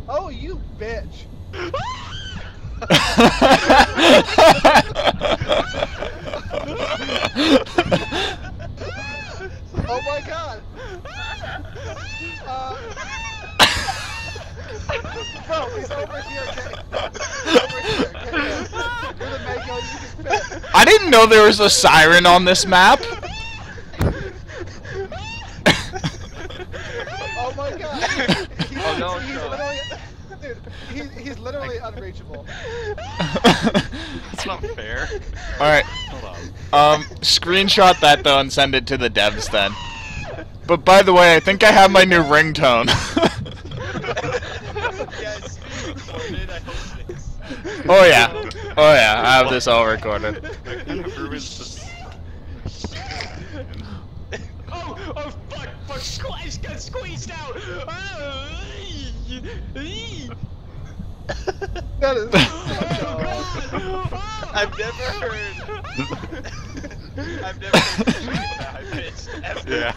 Oh, you bitch! Oh my god! Bro, he's over here. Over here. Get him. You're the Mako, you can fit. I didn't know there was a siren on this map. Oh my god! Oh no, he's literally, dude, he's literally unreachable. That's not fair. Alright. Hold on. Screenshot that though and send it to the devs then. But by the way, I think I have my new ringtone. Yeah, it's being recorded. I hope it is. Oh yeah. Oh yeah, I have this all recorded. Like, kind of ruins the... Oh, fuck, squeeze, got squeezed out! That is. I've never heard shit that high pitched ever. Yeah.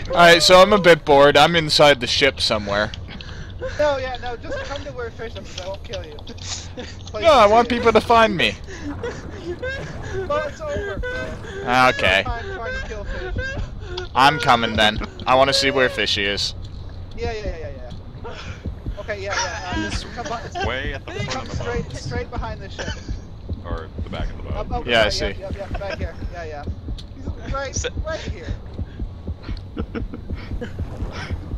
Alright, so I'm a bit bored. I'm inside the ship somewhere. No, yeah, no, just come to where fish is, I won't kill you. No, I want people to find me. Well, it's over. Okay. Time trying to kill fish. I'm coming then. I want to see where Fishy is. Yeah. Okay, yeah. Just come Way at the front come of the boat. straight behind the ship. Or the back of the boat. Up, Yeah, I right, see. Yeah, back here. Yeah. He's right here.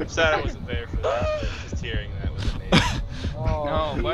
I'm sad I wasn't there for that. Just hearing that was amazing. Oh. No, what?